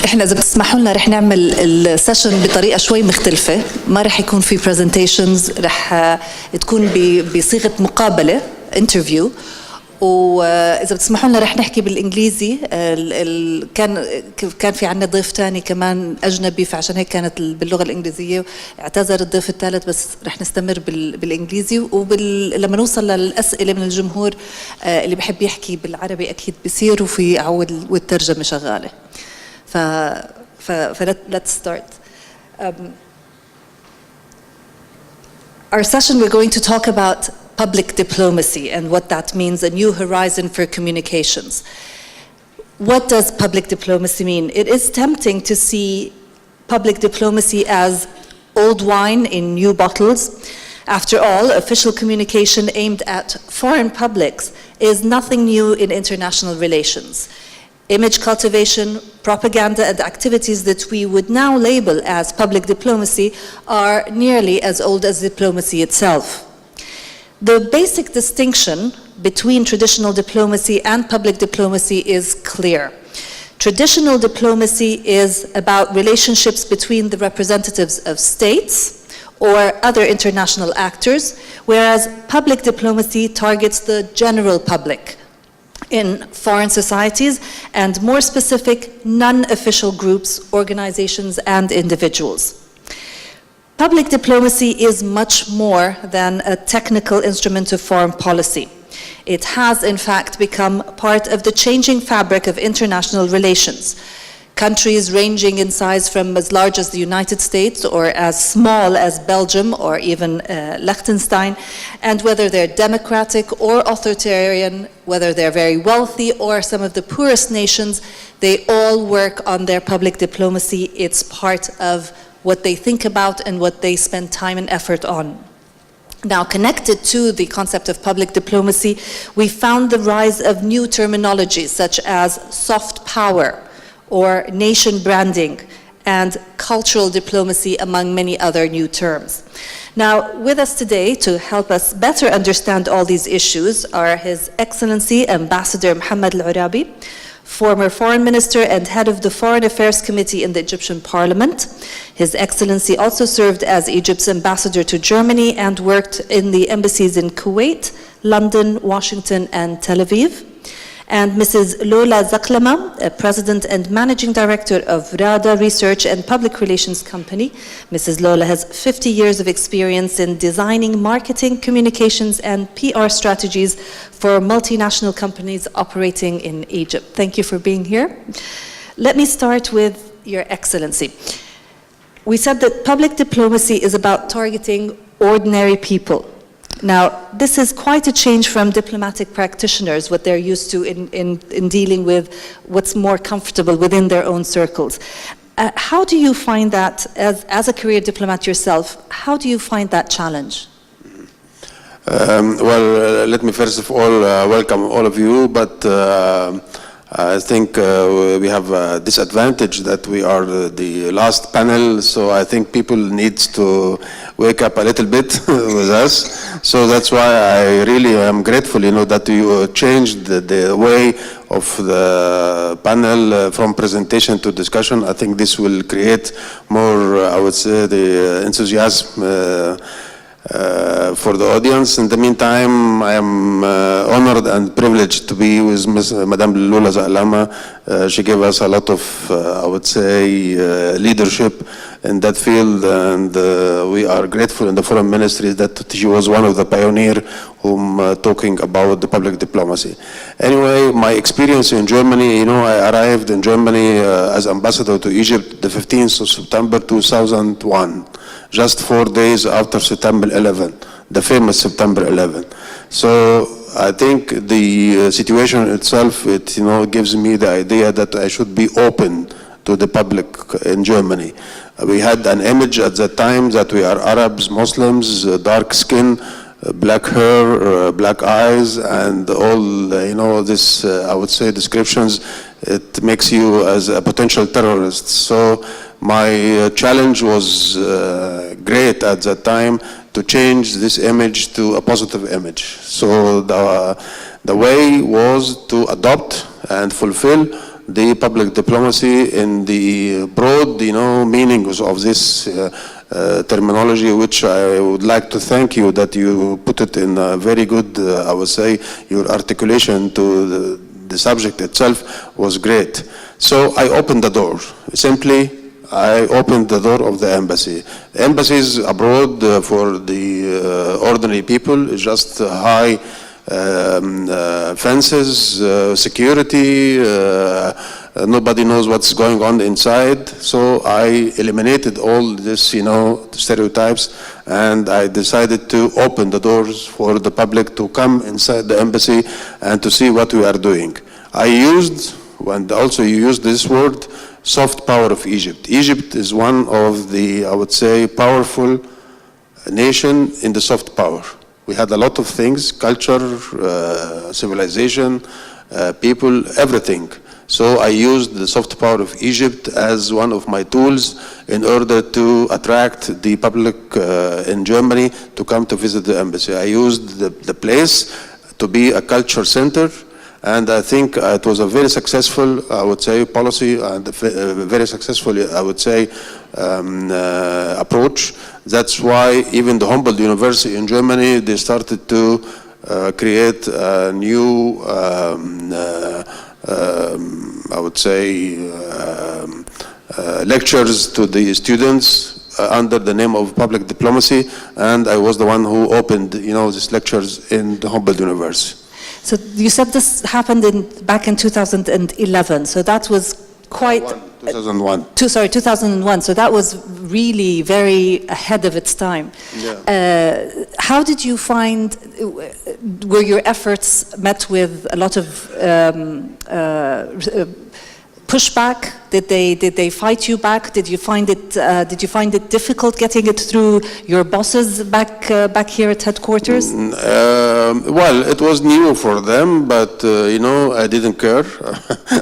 احنا اذا بتسمحوا لنا رح نعمل السيشن بطريقه شوي مختلفه، ما رح يكون في برزنتيشنز، رح تكون بصيغه مقابله انترفيو، واذا بتسمحوا لنا رح نحكي بالانجليزي. كان في عندنا ضيف ثاني كمان اجنبي، فعشان هيك كانت باللغه الانجليزيه. اعتذر الضيف الثالث، بس رح نستمر بالانجليزي، ولما نوصل للاسئله من الجمهور اللي بحب يحكي بالعربي اكيد بصير، وفي عود والترجمه شغاله. let's start. Our session, we're going to talk about public diplomacy and what that means, a new horizon for communications. What does public diplomacy mean? It is tempting to see public diplomacy as old wine in new bottles. After all, official communication aimed at foreign publics is nothing new in international relations. Image cultivation, propaganda, and activities that we would now label as public diplomacy are nearly as old as diplomacy itself. The basic distinction between traditional diplomacy and public diplomacy is clear. Traditional diplomacy is about relationships between the representatives of states or other international actors, whereas public diplomacy targets the general public in foreign societies and more specific non-official groups, organizations, and individuals. Public diplomacy is much more than a technical instrument of foreign policy. It has, in fact, become part of the changing fabric of international relations. Countries ranging in size from as large as the United States or as small as Belgium or even Liechtenstein, and whether they're democratic or authoritarian, whether they're very wealthy or some of the poorest nations, they all work on their public diplomacy. It's part of what they think about and what they spend time and effort on. Now, connected to the concept of public diplomacy, we found the rise of new terminologies such as soft power, or nation branding, and cultural diplomacy, among many other new terms. Now, with us today to help us better understand all these issues are His Excellency Ambassador Mohamed Alorabi, former Foreign Minister and head of the Foreign Affairs Committee in the Egyptian Parliament. His Excellency also served as Egypt's ambassador to Germany and worked in the embassies in Kuwait, London, Washington, and Tel Aviv. And Mrs. Loula Zaklama, President and Managing Director of Rada Research and Public Relations Company. Mrs. Loula has 50 years of experience in designing marketing, communications, and PR strategies for multinational companies operating in Egypt. Thank you for being here. Let me start with Your Excellency. We said that public diplomacy is about targeting ordinary people. Now, this is quite a change from diplomatic practitioners, what they're used to in dealing with what's more comfortable within their own circles. How do you find that, as a career diplomat yourself, how do you find that challenge? Let me first of all welcome all of you, but I think we have a disadvantage that we are the last panel, so I think people need to wake up a little bit with us. So that's why I really am grateful, that you changed the way of the panel from presentation to discussion. I think this will create more, I would say, the enthusiasm for the audience. In the meantime, I am honored and privileged to be with Madame Loula Zaklama. She gave us a lot of, I would say, leadership in that field, and we are grateful in the Foreign Ministry that she was one of the pioneers whom talking about the public diplomacy. Anyway, my experience in Germany, I arrived in Germany as ambassador to Egypt the 15th of September 2001. Just 4 days after September 11, the famous September 11. So I think the situation itself, it gives me the idea that I should be open to the public in Germany. We had an image at that time that we are Arabs, Muslims, dark skin, black hair, black eyes, and all, this, I would say, descriptions. It makes you as a potential terrorist. So my challenge was great at that time to change this image to a positive image. So the way was to adopt and fulfill the public diplomacy in the broad, meanings of this terminology, which I would like to thank you that you put it in a very good, I would say, your articulation to the subject itself was great. So I opened the door. Simply, I opened the door of the embassy. Embassies abroad for the ordinary people is just high fences, security, nobody knows what's going on inside. So I eliminated all this, stereotypes, and I decided to open the doors for the public to come inside the embassy and to see what we are doing. I used, and also you used this word, soft power of Egypt. Egypt is one of the, I would say, powerful nation in the soft power. We had a lot of things, culture, civilization, people, everything. So I used the soft power of Egypt as one of my tools in order to attract the public in Germany to come to visit the embassy. I used the place to be a culture center, and I think it was a very successful, I would say, policy, and a very successful, I would say, approach. That's why even the Humboldt University in Germany, they started to create a new, I would say, lectures to the students under the name of public diplomacy, and I was the one who opened, these lectures in the Humboldt University. So you said this happened back in 2011, so that was quite... 2001. 2001, so that was really very ahead of its time. Yeah. How did you find, were your efforts met with a lot of pushback? Did they fight you back? Did you find it difficult getting it through your bosses back here at headquarters? Well, it was new for them, but I didn't care.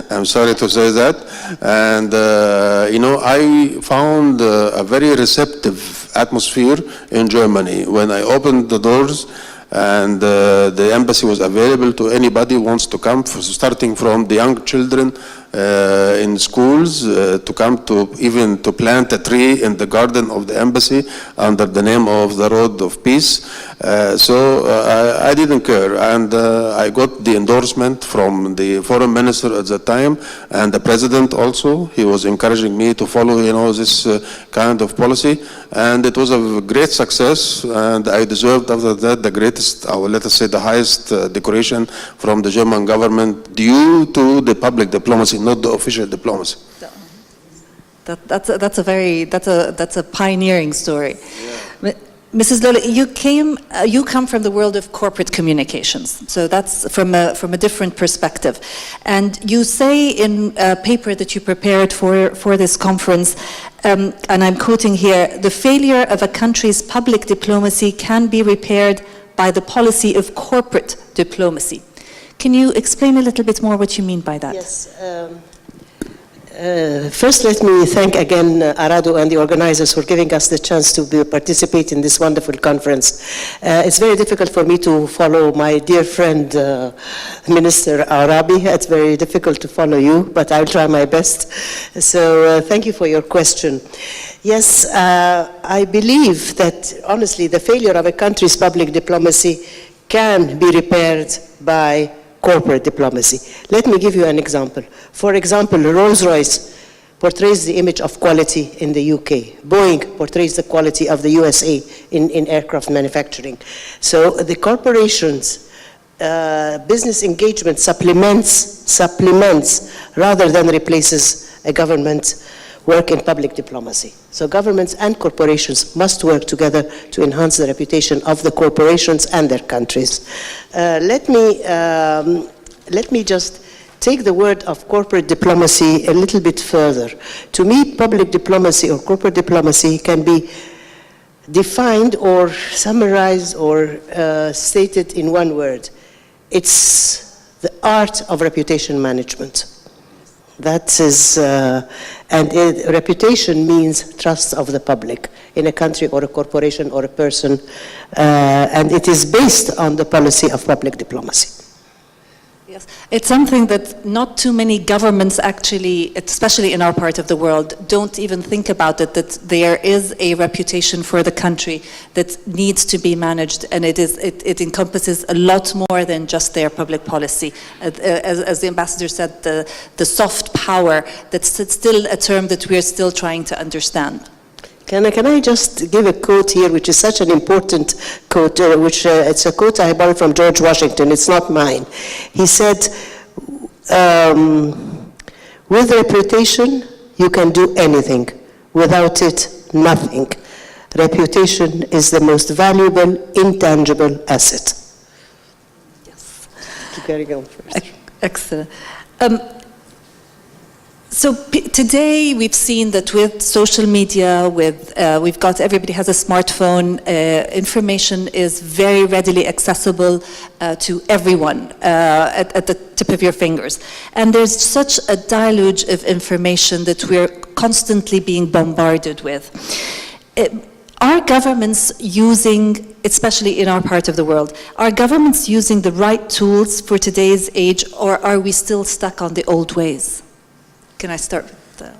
I'm sorry to say that, and I found a very receptive atmosphere in Germany when I opened the doors. And the embassy was available to anybody who wants to come, starting from the young children in schools to come to even to plant a tree in the garden of the embassy under the name of the Road of Peace. So I didn't care, and I got the endorsement from the foreign minister at the time and the president also. He was encouraging me to follow, this kind of policy, and it was a great success, and I deserved after that the greatest, or let us say the highest decoration from the German government due to the public diplomacy, not the official diplomacy. That's a pioneering story. Yeah. Mrs. Loula, you come from the world of corporate communications, so that's from a different perspective. And you say in a paper that you prepared for this conference, and I'm quoting here, the failure of a country's public diplomacy can be repaired by the policy of corporate diplomacy. Can you explain a little bit more what you mean by that? Yes. First, let me thank again Arado and the organizers for giving us the chance to participate in this wonderful conference. It's very difficult for me to follow my dear friend, Minister Arabi. It's very difficult to follow you, but I'll try my best. So thank you for your question. Yes, I believe that, honestly, the failure of a country's public diplomacy can be repaired by corporate diplomacy. Let me give you an example. For example, Rolls-Royce portrays the image of quality in the UK. Boeing portrays the quality of the USA in aircraft manufacturing. So the corporations' business engagement supplements rather than replaces a government work in public diplomacy. So governments and corporations must work together to enhance the reputation of the corporations and their countries. Let me just take the word of corporate diplomacy a little bit further. To me, public diplomacy or corporate diplomacy can be defined or summarized or stated in one word. It's the art of reputation management. That is, reputation means trust of the public in a country or a corporation or a person, and it is based on the policy of public diplomacy. Yes, it's something that not too many governments actually, especially in our part of the world, don't even think about it, that there is a reputation for the country that needs to be managed, and it encompasses a lot more than just their public policy. As the ambassador said, the soft power, that's still a term that we're still trying to understand. Can I just give a quote here, which is such an important quote, it's a quote I borrowed from George Washington, it's not mine. He said, with reputation, you can do anything. Without it, nothing. Reputation is the most valuable, intangible asset. Yes. You gotta go first. Excellent. So today we've seen that with social media, we've got, everybody has a smartphone, information is very readily accessible to everyone at the tip of your fingers. And there's such a deluge of information that we're constantly being bombarded with. Are governments using, especially in our part of the world, are governments using the right tools for today's age, or are we still stuck on the old ways? Can I start with the...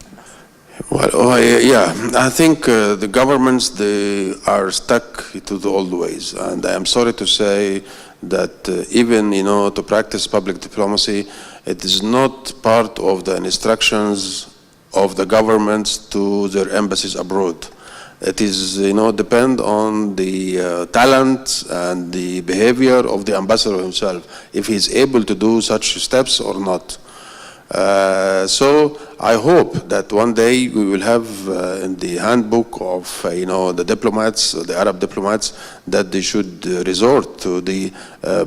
Well, yeah, I think the governments, they are stuck to the old ways. And I am sorry to say that even, to practice public diplomacy, it is not part of the instructions of the governments to their embassies abroad. It is, depend on the talent and the behavior of the ambassador himself, if he's able to do such steps or not. So I hope that one day we will have in the handbook of the diplomats, the Arab diplomats, that they should resort to the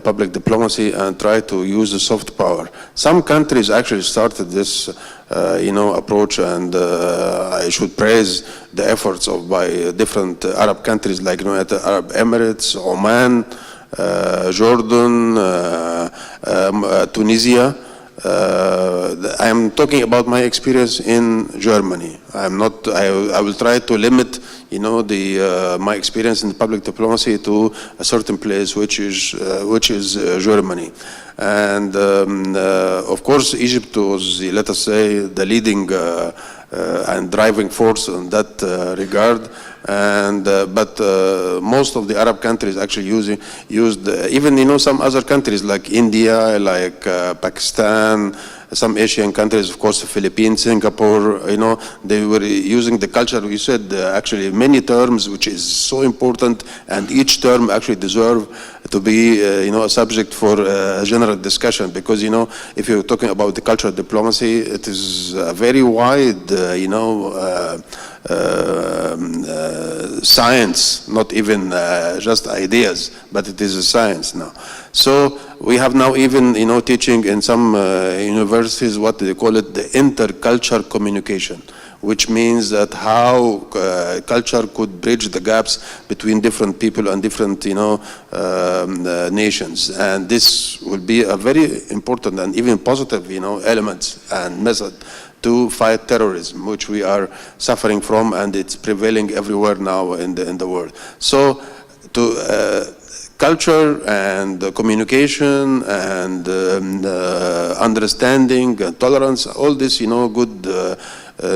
public diplomacy and try to use the soft power. Some countries actually started this approach, and I should praise the efforts by different Arab countries like United Arab Emirates, Oman, Jordan, Tunisia. I am talking about my experience in Germany. I will try to limit, my experience in public diplomacy to a certain place, which is Germany. And of course, Egypt was, let us say, the leading and driving force in that regard. And but most of the Arab countries actually used even some other countries like India, like Pakistan, some Asian countries, of course, the Philippines, Singapore, they were using the culture. We said actually many terms, which is so important, and each term actually deserve to be a subject for general discussion, because if you're talking about the cultural diplomacy, it is a very wide science, not even just ideas, but it is a science now. So we have now even teaching in some universities what they call it the intercultural communication, which means that how culture could bridge the gaps between different people and different nations. And this will be a very important and even positive elements and method to fight terrorism, which we are suffering from, and it's prevailing everywhere now in the world. So culture and communication and understanding and tolerance, all this good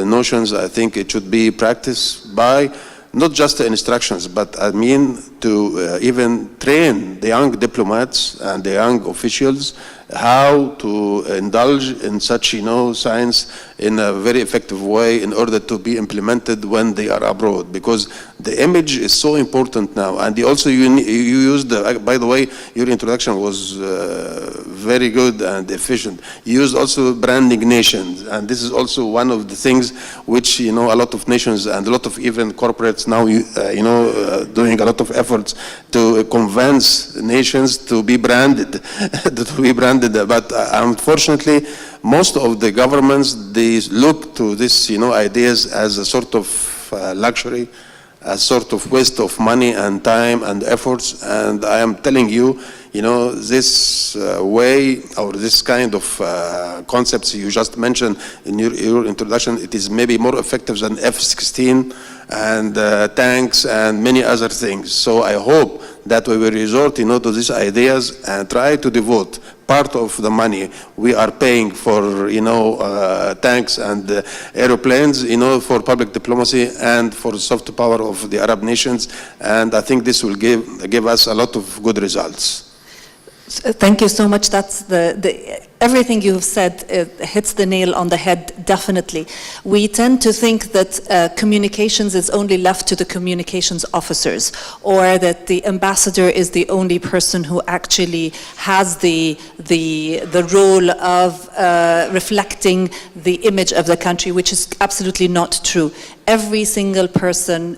notions, I think it should be practiced by not just the instructions, but I mean to even train the young diplomats and the young officials how to indulge in such science in a very effective way in order to be implemented when they are abroad, because the image is so important now. And also you used, by the way, your introduction was very good and efficient. You used also branding nations, and this is also one of the things which a lot of nations and a lot of even corporates now doing a lot of efforts to convince nations to be branded, But unfortunately, most of the governments, they look to this, ideas as a sort of luxury, a sort of waste of money and time and efforts. And I am telling you, this way or this kind of concepts you just mentioned in your introduction, it is maybe more effective than F-16 and tanks and many other things. So I hope that we will resort, to these ideas and try to devote part of the money we are paying for, tanks and aeroplanes, for public diplomacy and for soft power of the Arab nations. And I think this will give us a lot of good results. Thank you so much. That's everything you've said hits the nail on the head, definitely. We tend to think that communications is only left to the communications officers, or that the ambassador is the only person who actually has the role of reflecting the image of the country, which is absolutely not true. Every single person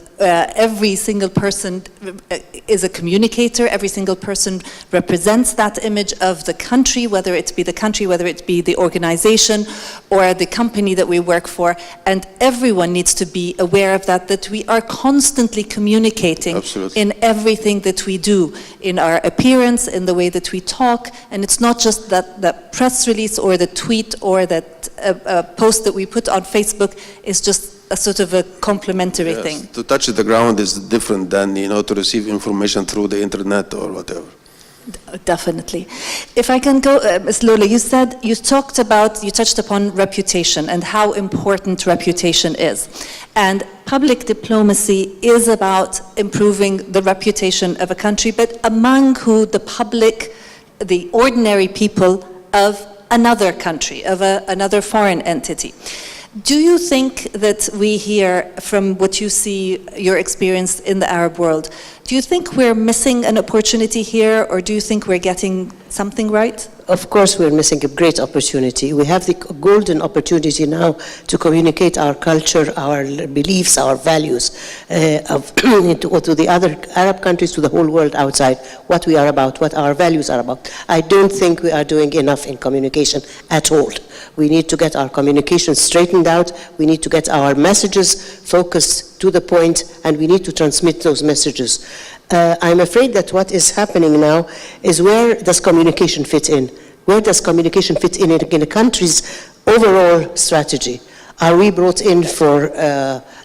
is a communicator. Every single person represents that image of the country, whether it be the country, whether it be the organization or the company that we work for. And everyone needs to be aware of that we are constantly communicating. Absolutely. In everything that we do, in our appearance, in the way that we talk. And it's not just that press release or the tweet or that post that we put on Facebook is just a sort of a complementary thing. To touch the ground is different than, to receive information through the internet or whatever. Definitely. If I can go, Ms. Loula, you touched upon reputation and how important reputation is. And public diplomacy is about improving the reputation of a country, but among who the public, the ordinary people of another country, of another foreign entity. Do you think that we hear from what you see, your experience in the Arab world, do you think we're missing an opportunity here, or do you think we're getting something right? Of course, we're missing a great opportunity. We have the golden opportunity now to communicate our culture, our beliefs, our values to the other Arab countries, to the whole world outside, what we are about, what our values are about. I don't think we are doing enough in communication at all. We need to get our communication straightened out. We need to get our messages focused to the point, and we need to transmit those messages. I'm afraid that what is happening now is, where does communication fit in? Where does communication fit in a country's overall strategy? Are we brought in for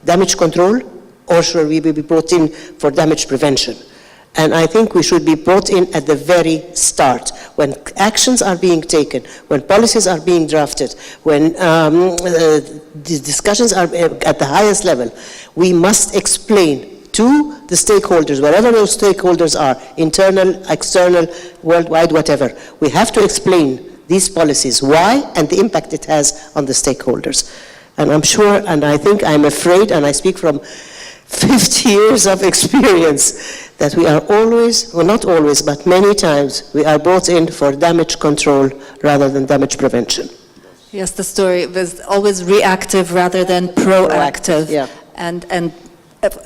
damage control, or should we be brought in for damage prevention? And I think we should be brought in at the very start, when actions are being taken, when policies are being drafted, when the discussions are at the highest level. We must explain to the stakeholders, wherever those stakeholders are, internal, external, worldwide, whatever. We have to explain these policies, why, and the impact it has on the stakeholders. And I'm sure, and I think, I'm afraid, and I speak from 50 years of experience, that we are always, well, not always, but many times, we are brought in for damage control rather than damage prevention. Yes, the story was always reactive rather than proactive. Yeah. And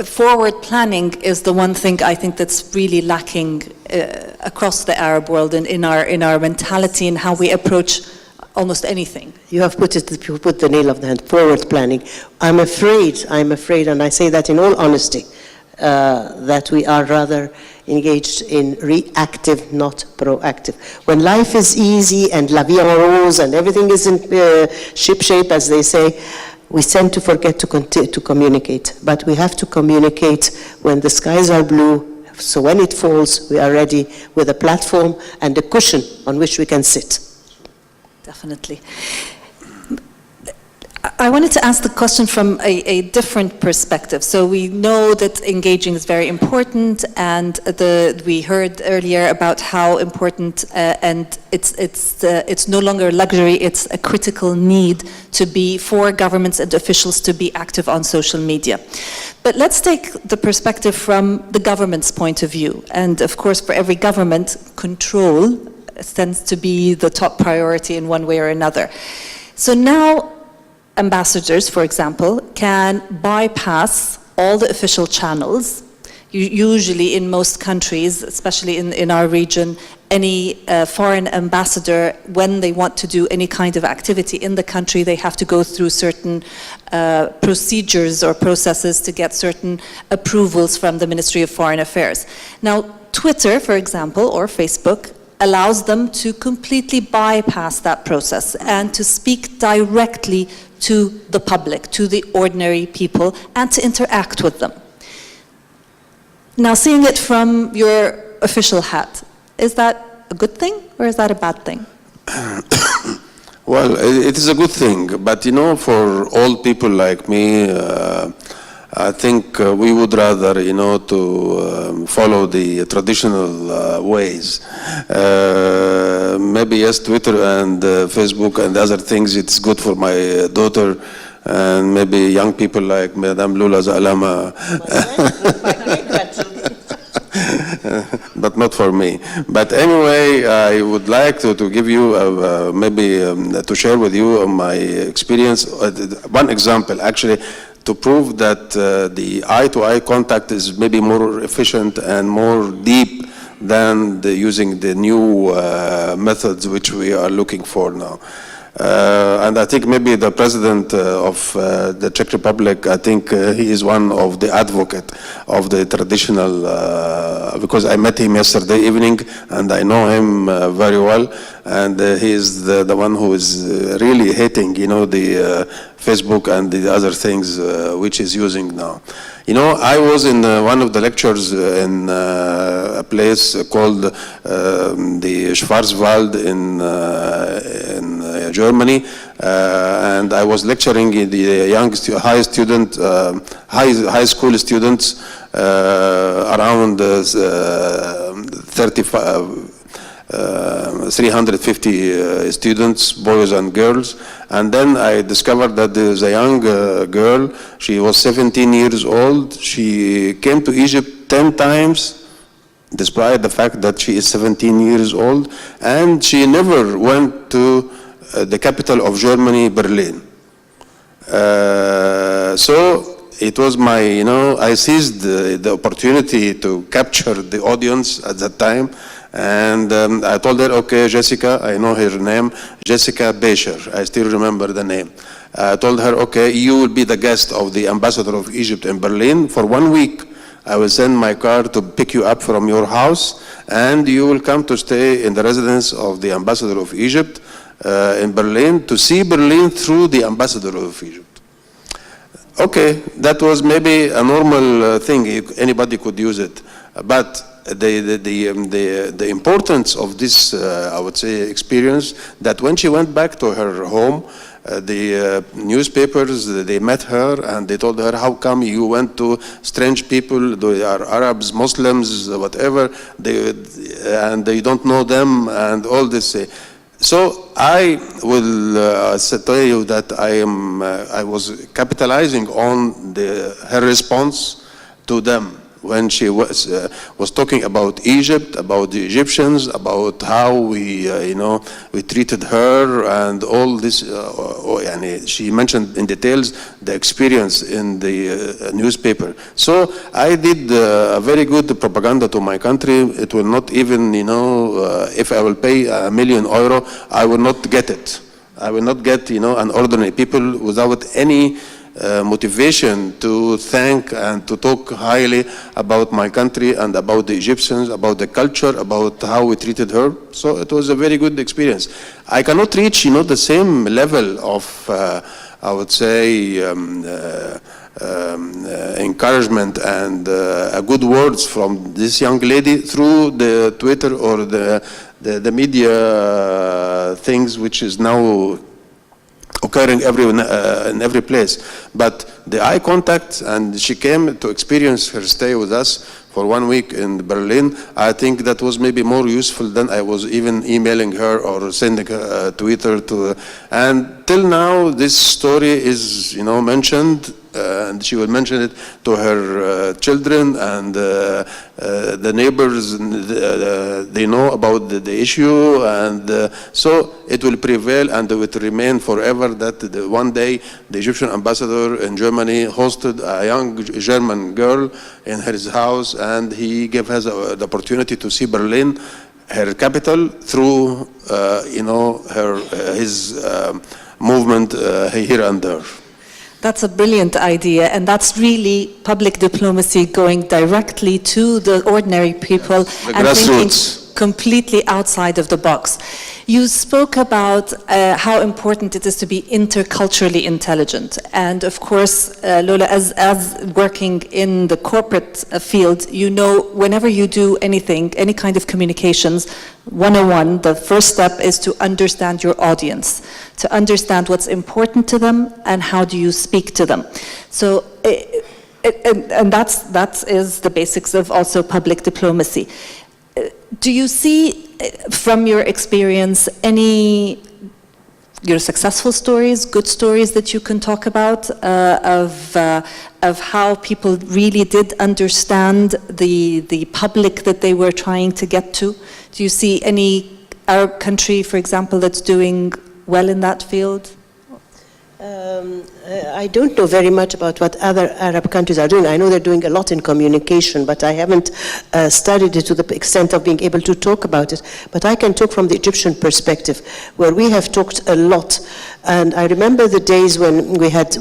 forward planning is the one thing I think that's really lacking across the Arab world, and in our mentality and how we approach almost anything. You put the nail on the head, forward planning. I'm afraid, and I say that in all honesty, that we are rather engaged in reactive, not proactive. When life is easy and la vie en rose and everything is in ship-shape, as they say, we tend to forget to communicate. But we have to communicate when the skies are blue, so when it falls, we are ready with a platform and a cushion on which we can sit. Definitely. I wanted to ask the question from a different perspective. So we know that engaging is very important, and we heard earlier about how important, and it's no longer a luxury, it's a critical need for governments and officials to be active on social media. But let's take the perspective from the government's point of view. And of course, for every government, control tends to be the top priority in one way or another. So now, ambassadors, for example, can bypass all the official channels. Usually in most countries, especially in our region, any foreign ambassador, when they want to do any kind of activity in the country, they have to go through certain procedures or processes to get certain approvals from the Ministry of Foreign Affairs. Now, Twitter, for example, or Facebook, allows them to completely bypass that process and to speak directly to the public, to the ordinary people, and to interact with them. Now, seeing it from your official hat. Is that a good thing or is that a bad thing? Well, it is a good thing, but you know, for old people like me, I think we would rather, you know, to follow the traditional ways. Maybe yes, Twitter and Facebook and other things, it's good for my daughter and maybe young people like Madame Loula Zaklama. But not for me. But anyway, I would like to give you, maybe to share with you my experience. One example, actually, to prove that the eye-to-eye contact is maybe more efficient and more deep than using the new methods which we are looking for now. And I think maybe the president of the Czech Republic, I think he is one of the advocate of the traditional, because I met him yesterday evening and I know him very well, and he is the one who is really hating, you know, the Facebook and the other things which is using now. You know, I was in one of the lectures in a place called the Schwarzwald in Germany, and I was lecturing the young high school students, around 350 students, boys and girls. And then I discovered that there was a young girl, she was 17 years old. She came to Egypt 10 times, despite the fact that she is 17 years old, and she never went to the capital of Germany, Berlin. So it was my, you know, I seized the opportunity to capture the audience at that time. And I told her, okay, Jessica, I know her name, Jessica Becher, I still remember the name. I told her, okay, you will be the guest of the ambassador of Egypt in Berlin for 1 week. I will send my car to pick you up from your house, and you will come to stay in the residence of the ambassador of Egypt in Berlin, to see Berlin through the ambassador of Egypt. Okay, that was maybe a normal thing, anybody could use it. But the importance of this, I would say, experience, that when she went back to her home, the newspapers, they met her and they told her, how come you went to strange people, they are Arabs, Muslims, whatever, and you don't know them and all this. So I will tell you that I was capitalizing on her response to them when she was talking about Egypt, about the Egyptians, about how we treated her and all this. She mentioned in details the experience in the newspaper. So I did a very good propaganda to my country. It will not even, if I will pay €1 million, I will not get it. I will not get, an ordinary people without any motivation to thank and to talk highly about my country and about the Egyptians, about the culture, about how we treated her. So it was a very good experience. I cannot reach, the same level of, I would say, encouragement and good words from this young lady through the Twitter or the media things, which is now occurring in every place. But the eye contact, and she came to experience her stay with us for 1 week in Berlin. I think that was maybe more useful than I was even emailing her or sending her Twitter to. And till now, this story is, mentioned, and she will mention it to her children and the neighbors. They know about the issue, and so it will prevail and it will remain forever that one day the Egyptian ambassador in Germany hosted a young German girl in his house, and he gave her the opportunity to see Berlin, her capital, through his movement here and there. That's a brilliant idea, and that's really public diplomacy going directly to the ordinary people The and grassroots. completely outside of the box. You spoke about how important it is to be interculturally intelligent. And of course, Loula, as working in the corporate field, you know whenever you do anything, any kind of communications, 101, the first step is to understand your audience, to understand what's important to them and how do you speak to them. So, and that is the basics of also public diplomacy. Do you see, from your experience, any successful stories, good stories that you can talk about of how people really did understand the public that they were trying to get to? Do you see any Arab country, for example, that's doing well in that field? I don't know very much about what other Arab countries are doing. I know they're doing a lot in communication, but I haven't studied it to the extent of being able to talk about it. But I can talk from the Egyptian perspective, where we have talked a lot. And I remember the days when we had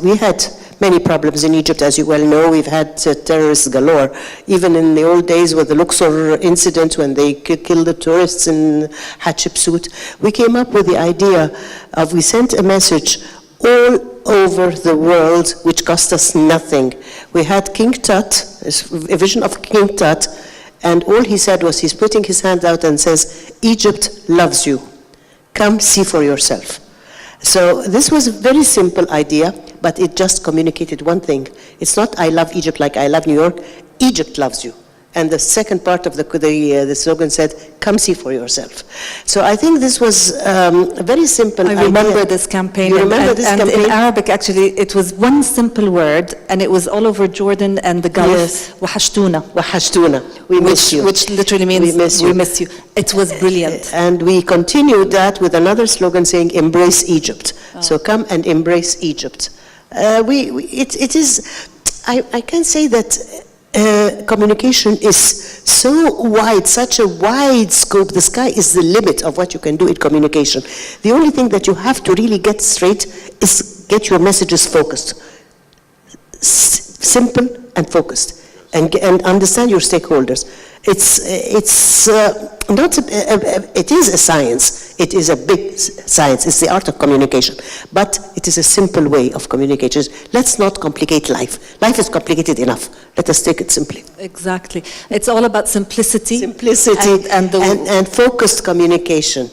many problems in Egypt, as you well know. We've had terrorists galore. Even in the old days with the Luxor incident, when they killed the tourists in Hatshepsut, we came up with the idea of, we sent a message all over the world, which cost us nothing. We had King Tut, a vision of King Tut, and all he said was, he's putting his hand out and says, Egypt loves you. Come see for yourself. So this was a very simple idea, but it just communicated one thing. It's not, I love Egypt like I love New York. Egypt loves you. And the second part of the slogan said, come see for yourself. So I think this was a very simple idea. I remember this campaign. You remember this campaign? And in Arabic, actually, it was one simple word, and it was all over Jordan and the Gulf. Yes. Wahashtuna. Wahashtuna. We miss you. Which literally means we miss you. It was brilliant. And we continued that with another slogan saying, embrace Egypt. So come and embrace Egypt. It is, I can say that communication is so wide, such a wide scope. The sky is the limit of what you can do in communication. The only thing that you have to really get straight is get your messages focused. Simple and focused. And understand your stakeholders. It is a science. It is a big science. It's the art of communication. But it is a simple way of communication. Let's not complicate life. Life is complicated enough. Let us take it simply. Exactly. It's all about simplicity. Simplicity and focused communication.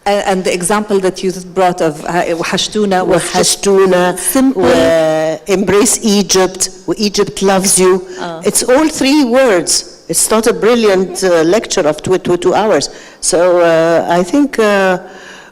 And the example that you brought of Wahashtuna was simple. Embrace Egypt. Egypt loves you. It's all three words. It's not a brilliant lecture of 2 hours. So I think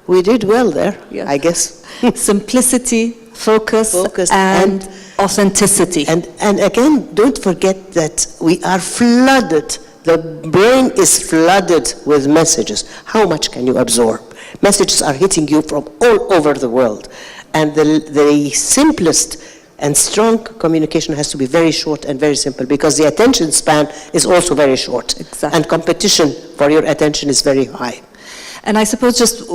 we did well there, yes. I guess. Simplicity, focus and authenticity. And again, don't forget that we are flooded. The brain is flooded with messages. How much can you absorb? Messages are hitting you from all over the world. And the simplest and strong communication has to be very short and very simple, because the attention span is also very short. Exactly. And competition for your attention is very high. And I suppose just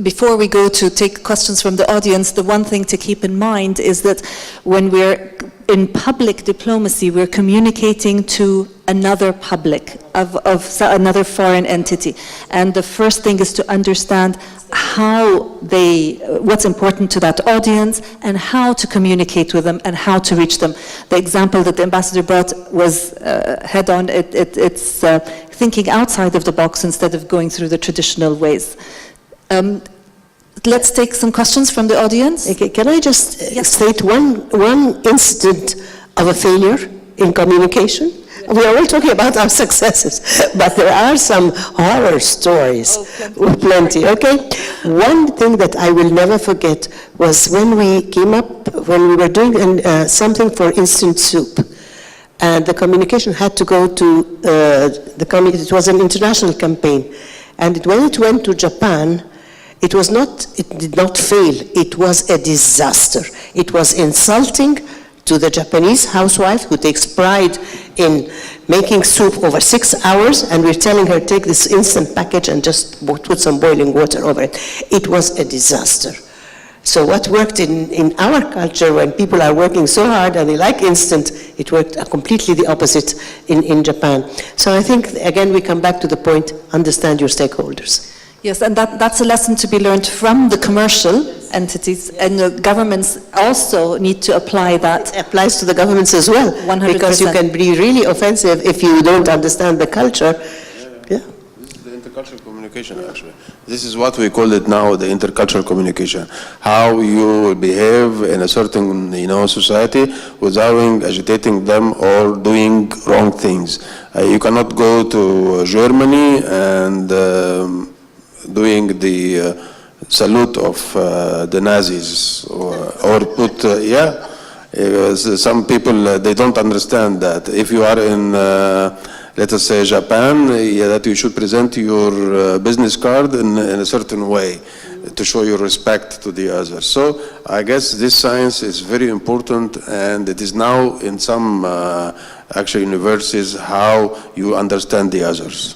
before we go to take questions from the audience, the one thing to keep in mind is that when we're in public diplomacy, we're communicating to another public, of another foreign entity. And the first thing is to understand what's important to that audience and how to communicate with them and how to reach them. The example that the ambassador brought was head on. It's thinking outside of the box instead of going through the traditional ways. Let's take some questions from the audience. Okay, can I just state one incident of a failure in communication? We are all talking about our successes, but there are some horror stories. Plenty, okay? One thing that I will never forget was when we were doing something for instant soup. And the communication had to go to it was an international campaign. And when it went to Japan, it did not fail. It was a disaster. It was insulting to the Japanese housewife who takes pride in making soup over 6 hours, and we're telling her, take this instant package and just put some boiling water over it. It was a disaster. So what worked in our culture when people are working so hard and they like instant, it worked completely the opposite in Japan. So I think, again, we come back to the point, understand your stakeholders. Yes, and that's a lesson to be learned from the commercial entities, and the governments also need to apply that. It applies to the governments as well, 100%. because you can be really offensive if you don't understand the culture. Yeah. This is the intercultural communication, actually. This is what we call it now, the intercultural communication. How you behave in a certain, society without agitating them or doing wrong things. You cannot go to Germany and doing the salute of the Nazis or put, some people, they don't understand that. If you are in, let us say, Japan, that you should present your business card in a certain way to show your respect to the others. So I guess this science is very important, and it is now in some actually universities how you understand the others.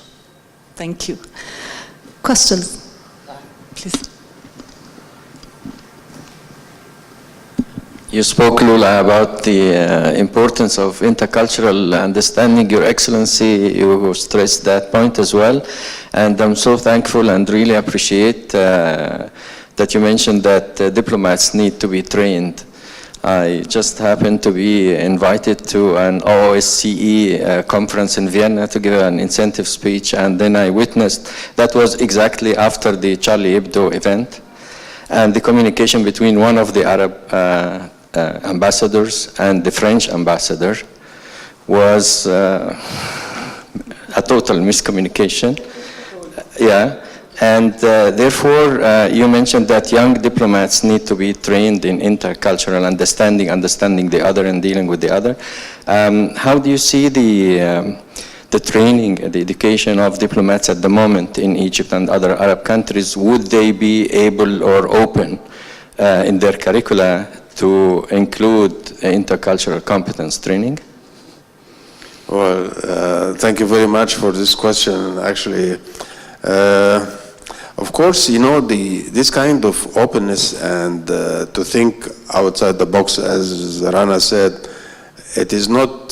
Thank you. Questions, please. You spoke, Loula, about the importance of intercultural understanding. Your Excellency, you stressed that point as well. And I'm so thankful and really appreciate that you mentioned that diplomats need to be trained. I just happened to be invited to an OSCE conference in Vienna to give an incentive speech, and then I witnessed, that was exactly after the Charlie Hebdo event, and the communication between one of the Arab ambassadors and the French ambassador was a total miscommunication. Yeah. And therefore, you mentioned that young diplomats need to be trained in intercultural understanding the other and dealing with the other. How do you see the training, the education of diplomats at the moment in Egypt and other Arab countries? Would they be able or open in their curricula to include intercultural competence training? Well, thank you very much for this question. Actually, of course, this kind of openness and to think outside the box, as Rana said, it is not,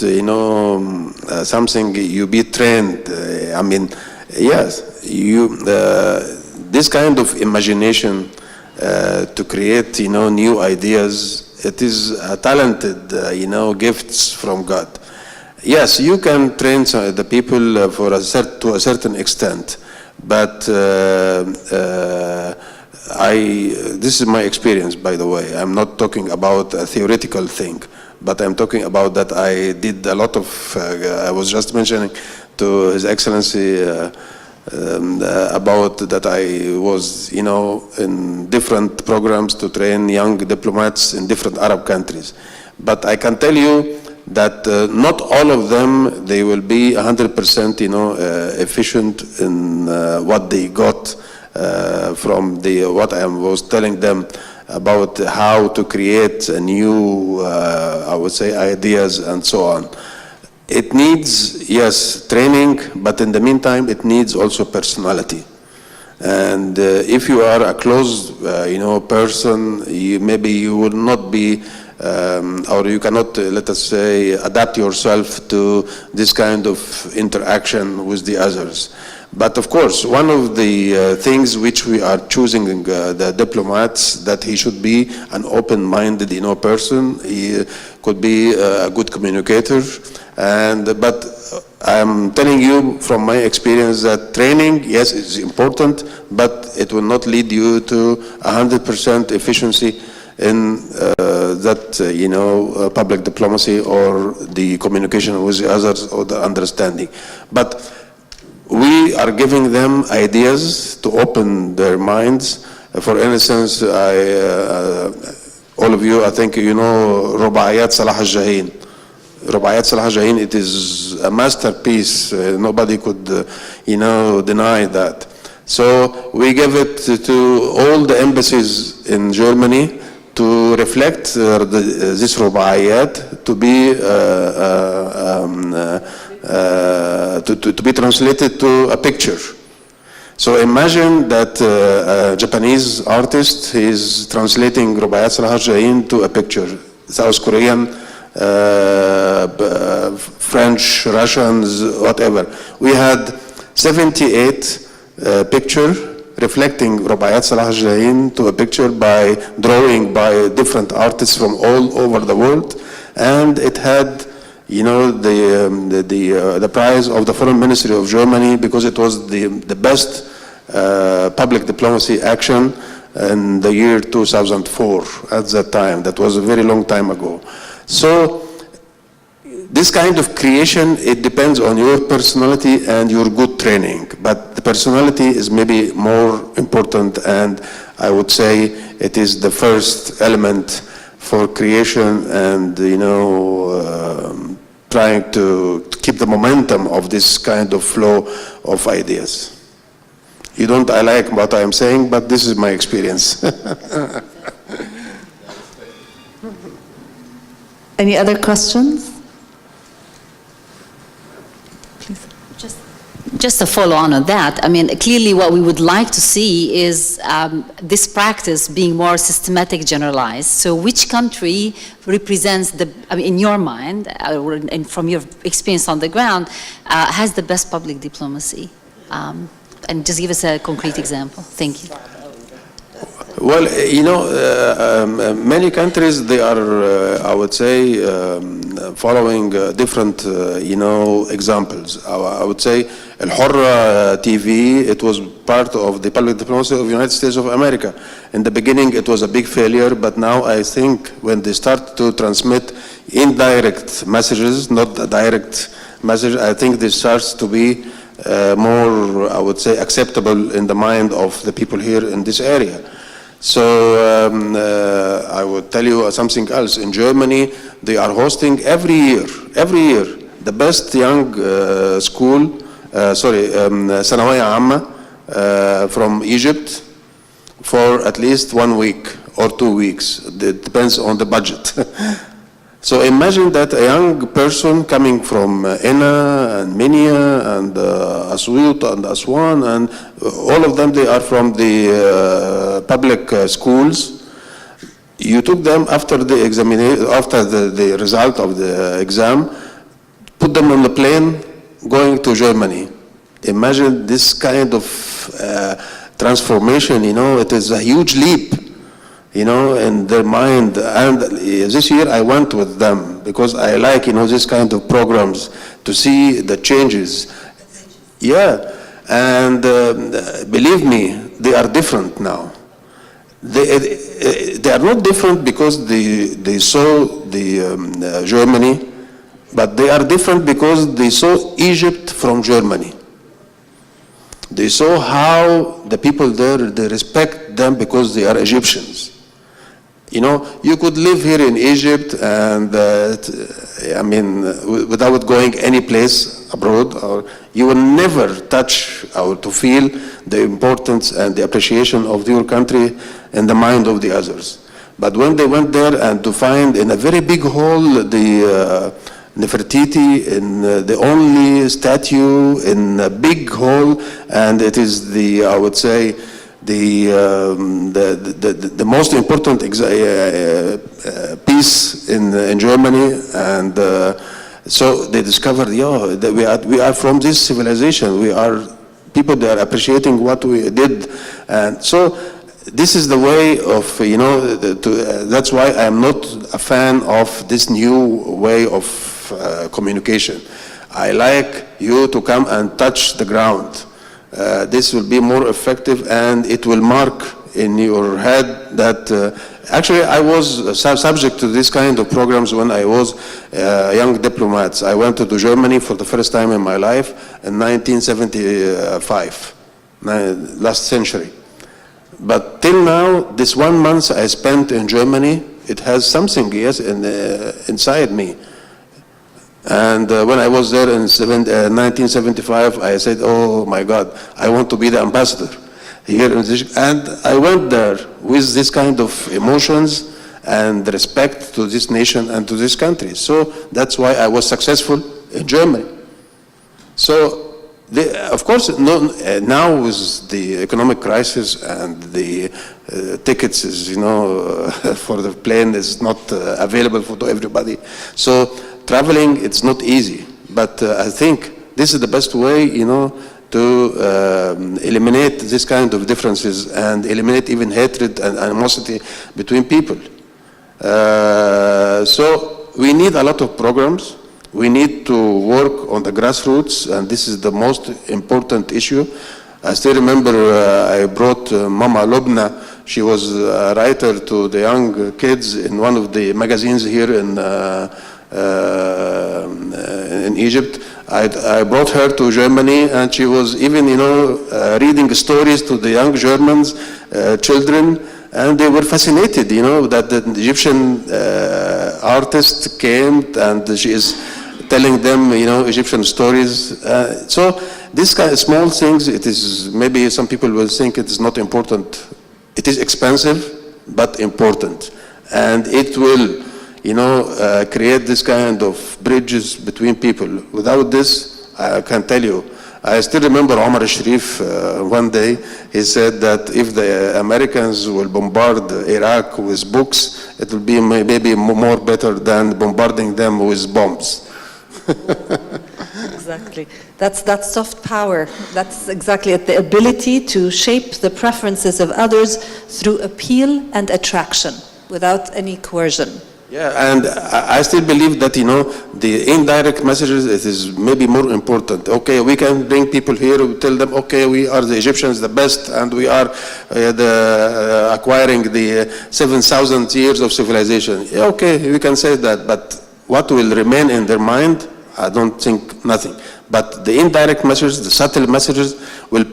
something you be trained. I mean, yes, this kind of imagination to create, new ideas, it is a talented, gifts from God. Yes, you can train the people to a certain extent. But this is my experience, by the way. I'm not talking about a theoretical thing, but I'm talking about that I did a lot of, I was just mentioning to His Excellency about that I was, in different programs to train young diplomats in different Arab countries. But I can tell you that not all of them, they will be 100%, efficient in what they got from what I was telling them about how to create a new, I would say, ideas and so on. It needs, yes, training, but in the meantime, it needs also personality. And if you are a close, person, maybe you will not be or you cannot, let us say, adapt yourself to this kind of interaction with the others. But of course, one of the things which we are choosing the diplomats, that he should be an open-minded, person. He could be a good communicator, but I'm telling you from my experience that training, yes, is important, but it will not lead you to 100% efficiency in that, public diplomacy or the communication with the others or the understanding. But we are giving them ideas to open their minds. For instance, all of you, I think you know رباعيات صلاح الجاهين. رباعيات صلاح الجاهين, it is a masterpiece. Nobody could, deny that. So we give it to all the embassies in Germany to reflect this رباعيات to be translated to a picture. So imagine that a Japanese artist is translating رباعيات صلاح الجاهين to a picture. South Korean, French, Russians, whatever. We had 78 picture reflecting رباعيات صلاح الجاهين to a picture by drawing by different artists from all over the world, and it had, you know, the prize of the Foreign Ministry of Germany because it was the best public diplomacy action in the year 2004 at that time. That was a very long time ago. So this kind of creation, it depends on your personality and your good training, but the personality is maybe more important, and I would say it is the first element for creation and, you know, trying to keep the momentum of this kind of flow of ideas. You don't like what I am saying, but this is my experience. Any other questions? Just a follow-on on that, I mean, clearly what we would like to see is this practice being more systematic, generalized. So which country represents the, I mean, in your mind, and from your experience on the ground, has the best public diplomacy? And just give us a concrete example. Thank you. Well, you know, many countries, they are, I would say, following different, you know, examples. I would say, Al-Hurra TV, it was part of the public diplomacy of the United States of America. In the beginning, it was a big failure, but now I think when they start to transmit indirect messages, not a direct message, I think this starts to be more, I would say, acceptable in the mind of the people here in this area. So I would tell you something else. In Germany, they are hosting every year, the best young school, ثانوية عامة from Egypt for at least 1 week or 2 weeks. It depends on the budget. So imagine that a young person coming from Ena and Minya and Asuyut and Aswan, and all of them, they are from the public schools. You took them after the examination, after the result of the exam, put them on the plane going to Germany. Imagine this kind of transformation, you know, it is a huge leap, you know, in their mind. And this year I went with them because I like, you know, this kind of programs to see the changes. Yeah, and believe me, they are different now. They are not different because they saw the Germany, but they are different because they saw Egypt from Germany. They saw how the people there, they respect them because they are Egyptians. You know, you could live here in Egypt and, I mean, without going any place abroad, or you will never touch or to feel the importance and the appreciation of your country in the mind of the others. But when they went there and to find in a very big hall the Nefertiti, in the only statue in a big hall, and it is the, I would say, the most important piece in Germany, and so they discovered, yeah, that we are from this civilization. We are people that are appreciating what we did, and so this is the way of, you know, that's why I am not a fan of this new way of communication. I like you to come and touch the ground. This will be more effective, and it will mark in your head that actually I was subject to this kind of programs when I was a young diplomat. I went to Germany for the first time in my life in 1975, last century. But till now, this 1 month I spent in Germany, it has something, yes, inside me. And when I was there in 1975, I said, oh my God, I want to be the ambassador here in this. And I went there with this kind of emotions and respect to this nation and to this country. So that's why I was successful in Germany. So Of course, now with the economic crisis and the tickets is, for the plane is not available to everybody. So traveling, it's not easy. But I think this is the best way, to eliminate this kind of differences and eliminate even hatred and animosity between people. So we need a lot of programs. We need to work on the grassroots, and this is the most important issue. I still remember I brought Mama Lubna. She was a writer to the young kids in one of the magazines here in Egypt. I brought her to Germany, and she was even, reading stories to the young Germans, children, and they were fascinated, that the Egyptian artist came and she is telling them, Egyptian stories. So this kind of small things, it is, maybe some people will think it is not important. It is expensive, but important. And it will, create this kind of bridges between people. Without this, I can tell you, I still remember Omar al-Sharif one day, he said that if the Americans will bombard Iraq with books, it will be maybe more better than bombarding them with bombs. Exactly. That's soft power. That's exactly it. The ability to shape the preferences of others through appeal and attraction without any coercion. Yeah, and I still believe that, the indirect messages, it is maybe more important. Okay, we can bring people here, we tell them, okay, we are the Egyptians the best, and we are acquiring the 7,000 years of civilization. Yeah, okay, we can say that, but what will remain in their mind, I don't think nothing. But the indirect messages, the subtle messages will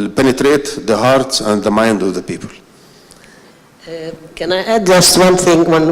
penetrate the hearts and the mind of the people. Can I add just one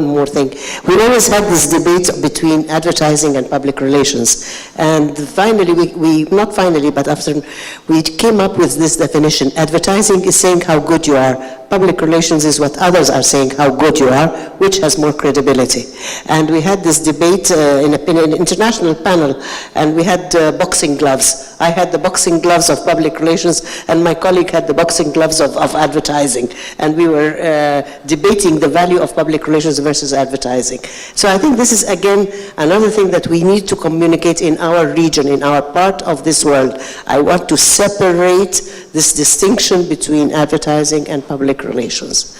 more thing? We always had this debate between advertising and public relations. And finally, not finally, but after we came up with this definition, advertising is saying how good you are. Public relations is what others are saying how good you are, which has more credibility. And we had this debate in an international panel, and we had boxing gloves. I had the boxing gloves of public relations, and my colleague had the boxing gloves of advertising. And we were debating the value of public relations versus advertising. So I think this is, again, another thing that we need to communicate in our region, in our part of this world. I want to separate this distinction between advertising and public relations.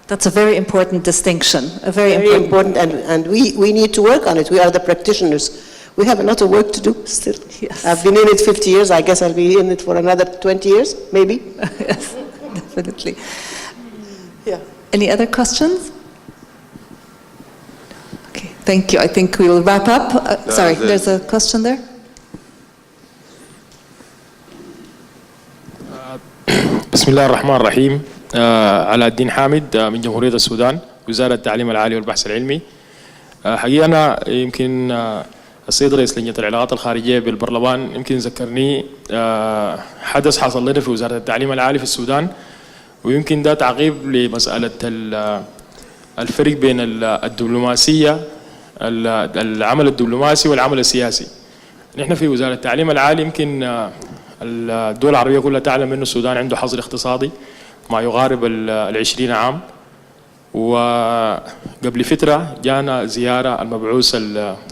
That's a very important distinction. Very important, and we need to work on it. We are the practitioners. We have a lot of work to do still. Yes. I've been in it 50 years. I guess I'll be in it for another 20 years, maybe. Yes, definitely. Yeah. Any other questions? Okay, thank you. I think we will wrap up. Sorry, there's a question there. بسم الله الرحمن الرحيم. علاء الدين حامد من جمهورية السودان، وزارة التعليم العالي والبحث العلمي. حقيقة أنا يمكن السيد رئيس لجنة العلاقات الخارجية بالبرلمان يمكن ذكرني حدث حصل لنا في وزارة التعليم العالي في السودان، ويمكن ده تعقيب لمسألة الفرق بين الدبلوماسية، العمل الدبلوماسي والعمل السياسي. نحن في وزارة التعليم العالي يمكن الدول العربية كلها تعلم أن السودان عنده حظر اقتصادي ما يقارب 20 عام، وقبل فترة جانا زيارة المبعوث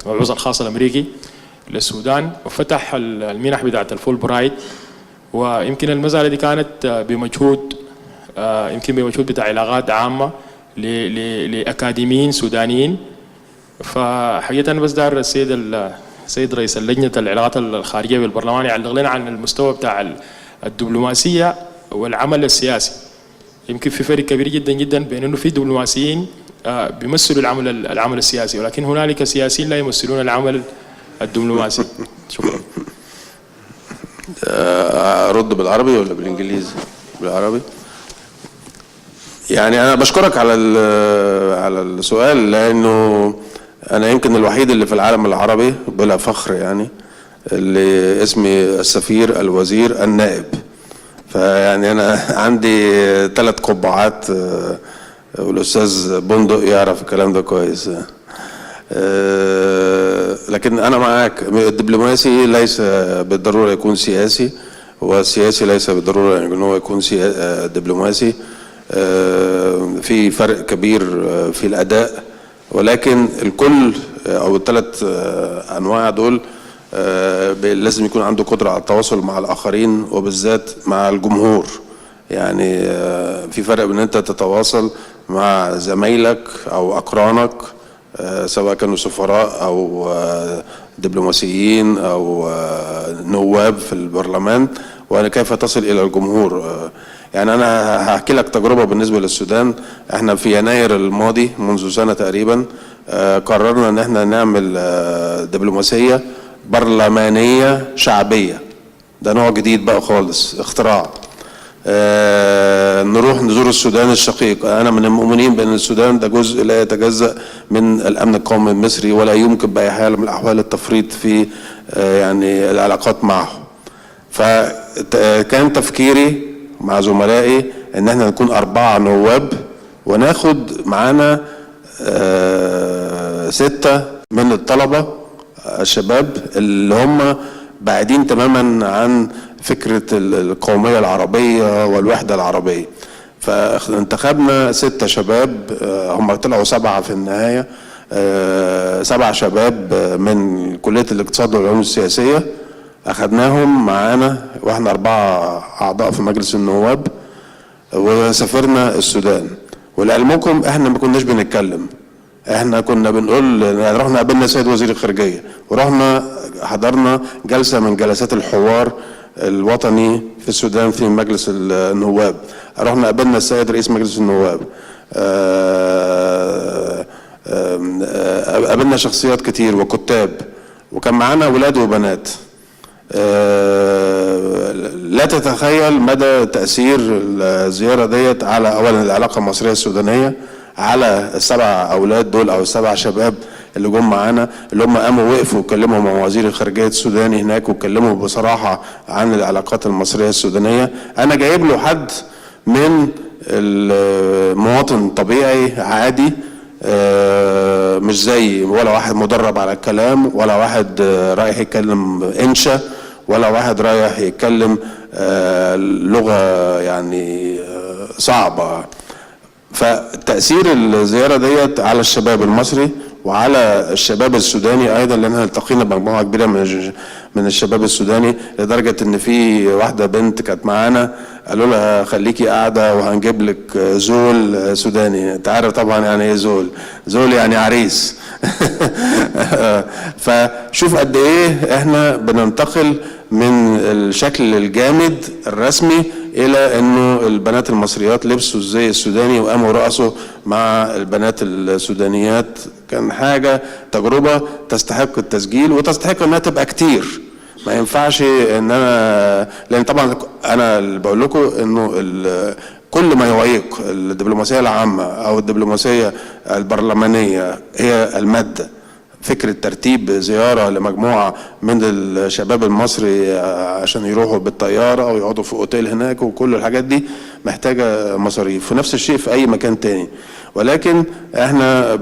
الخاص الأمريكي للسودان وفتح المنح بتاعة الفول برايت، ويمكن المسألة دي كانت بمجهود بتاع علاقات عامة لأكاديميين سودانيين. فحقيقة أنا بس دار السيد رئيس لجنة العلاقات الخارجية بالبرلمان يعلق لنا عن المستوى بتاع الدبلوماسية والعمل السياسي. يمكن في فرق كبير جدا جدا بين انه في دبلوماسيين بيمثلوا العمل السياسي، ولكن هنالك سياسيين لا يمثلون العمل الدبلوماسي. شكرا. ارد بالعربي ولا بالانجليزي؟ بالعربي. يعني انا بشكرك على السؤال، لانه انا يمكن الوحيد اللي في العالم العربي بلا فخر يعني اللي اسمي السفير الوزير النائب. فيعني انا عندي 3 قبعات، والاستاذ بندق يعرف الكلام ده كويس. لكن لكن أنا معاك، الدبلوماسي ليس بالضرورة يكون سياسي، والسياسي ليس بالضرورة أن هو يكون دبلوماسي. في فرق كبير في الأداء، ولكن الكل أو الثلاث أنواع دول لازم يكون عنده قدرة على التواصل مع الآخرين وبالذات مع الجمهور. يعني في فرق بين أنت تتواصل مع زمايلك أو أقرانك سواء كانوا سفراء أو دبلوماسيين أو نواب في البرلمان، وكيف تصل إلى الجمهور. يعني أنا هحكي لك تجربة بالنسبة للسودان. احنا في يناير الماضي منذ سنة تقريبا قررنا ان احنا نعمل دبلوماسية برلمانية شعبية. ده نوع جديد بقى خالص، اختراع. نروح نزور السودان الشقيق. انا من المؤمنين بان السودان ده جزء لا يتجزأ من الامن القومي المصري، ولا يمكن باي حال من الاحوال التفريط في يعني العلاقات معه. فكان تفكيري مع زملائي ان احنا نكون 4 نواب وناخد معانا 6 من الطلبة الشباب اللي هم بعيدين تماما عن فكرة القومية العربية والوحدة العربية. فانتخبنا 6 شباب، هم طلعوا 7 في النهاية، 7 شباب من كلية الاقتصاد والعلوم السياسية أخذناهم معانا، وإحنا 4 أعضاء في مجلس النواب، وسافرنا السودان. ولعلمكم إحنا ما كناش بنتكلم، إحنا كنا بنقول يعني رحنا قابلنا سيد وزير الخارجية، ورحنا حضرنا جلسة من جلسات الحوار الوطني في السودان في مجلس النواب، رحنا قابلنا السيد رئيس مجلس النواب، قابلنا شخصيات كتير وكتاب، وكان معانا ولاد وبنات. لا تتخيل مدى تأثير الزيارة ديت على أولا العلاقة المصرية السودانية، على ال7 أولاد دول أو ال7 شباب اللي جم معانا، اللي هم قاموا وقفوا وكلموا مع وزير الخارجية السوداني هناك وكلموا بصراحة عن العلاقات المصرية السودانية. أنا جايب له حد من المواطن طبيعي عادي، مش زي ولا واحد مدرب على الكلام، ولا واحد رايح يتكلم إنشا، ولا واحد رايح يتكلم لغة يعني صعبة. فتأثير الزيارة ديت على الشباب المصري وعلى الشباب السوداني ايضا، لان التقينا بمجموعه كبيره من الشباب السوداني، لدرجه ان في واحده بنت كانت معانا قالوا لها خليكي قاعده وهنجيب لك زول سوداني. انت عارف طبعا يعني ايه زول؟ زول يعني عريس. فشوف قد ايه احنا بننتقل من الشكل الجامد الرسمي الى انه البنات المصريات لبسوا الزي السوداني وقاموا رقصوا مع البنات السودانيات. كان حاجه تجربه تستحق التسجيل وتستحق انها تبقى كتير. ما ينفعش ان انا، لان طبعا انا اللي بقول لكم انه كل ما يعيق الدبلوماسيه العامه او الدبلوماسيه البرلمانيه هي الماده. فكرة ترتيب زيارة لمجموعة من الشباب المصري عشان يروحوا بالطيارة أو يقعدوا في أوتيل هناك، وكل الحاجات دي محتاجة مصاريف، ونفس الشيء في أي مكان تاني. ولكن احنا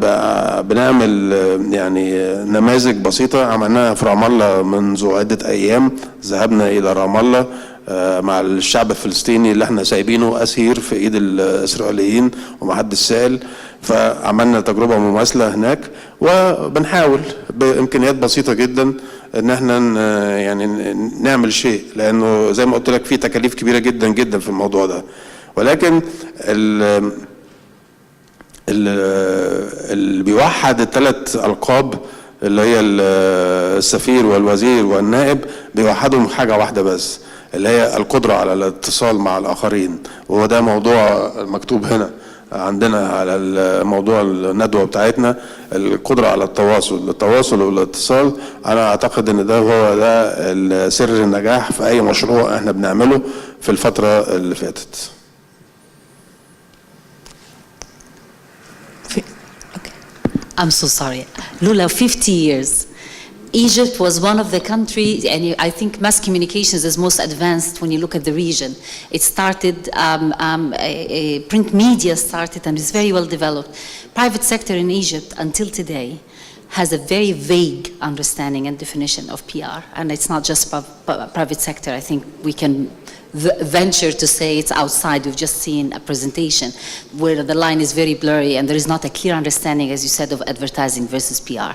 بنعمل يعني نماذج بسيطة عملناها في رام الله منذ عدة أيام. ذهبنا إلى رام الله مع الشعب الفلسطيني اللي احنا سايبينه أسير في إيد الإسرائيليين ومحدش سائل، فعملنا تجربة مماثلة هناك، وبنحاول بإمكانيات بسيطة جدا ان احنا يعني نعمل شيء، لأنه زي ما قلت لك في تكاليف كبيرة جدا جدا في الموضوع ده. ولكن اللي بيوحد ال3 ألقاب اللي هي السفير والوزير والنائب، بيوحدهم حاجة واحدة بس، اللي هي القدرة على الاتصال مع الآخرين. وهو ده موضوع مكتوب هنا عندنا على الموضوع الندوة بتاعتنا، القدرة على التواصل والاتصال. أنا أعتقد أن ده هو ده سر النجاح في أي مشروع احنا بنعمله في الفترة اللي فاتت. I'm so sorry. Loula, 50 years. Egypt was one of the countries, and I think mass communications is most advanced when you look at the region. It started, print media started and is very well developed. Private sector in Egypt until today has a very vague understanding and definition of PR, and it's not just private sector. I think we can venture to say it's outside. We've just seen a presentation where the line is very blurry and there is not a clear understanding, as you said, of advertising versus PR.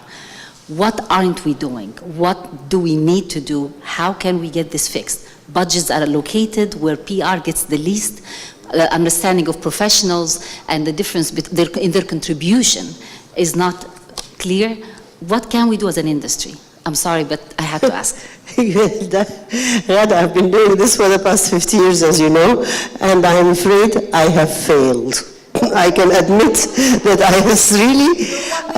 What aren't we doing? What do we need to do? How can we get this fixed? Budgets are allocated where PR gets the least understanding of professionals, and the difference in their contribution is not clear. What can we do as an industry? I'm sorry, but I had to ask. Rada, I've been doing this for the past 50 years, as you know, and I'm afraid I have failed. I can admit that I have really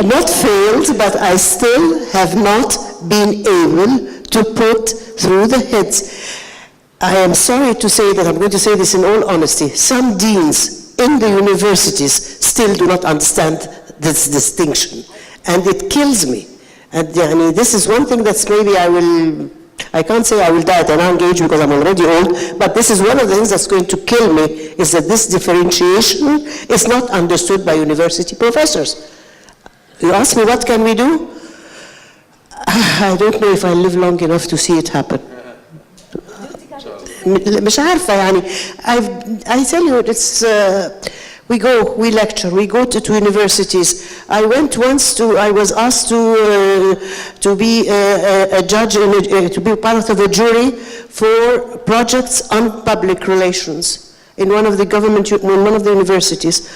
not failed, but I still have not been able to put through the heads. I am sorry to say that, I'm going to say this in all honesty, some deans in the universities still do not understand this distinction, and it kills me. And this is one thing that's maybe I can't say I will die at an young age because I'm already old, but this is one of the things that's going to kill me, is that this differentiation is not understood by university professors. You ask me, what can we do? I don't know if I live long enough to see it happen. مش عارفة يعني. I tell you, it's we lecture, we go to universities. I was asked to be a judge, to be part of a jury for projects on public relations in one of the universities.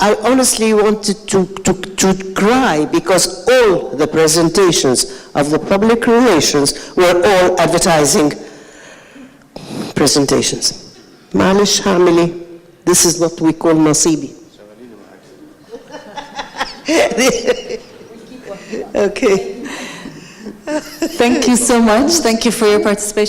I honestly wanted to cry because all the presentations of the public relations were all advertising presentations. معلش هعمل ايه؟ This is what we call nasibi. Okay. Thank you so much. Thank you for your participation.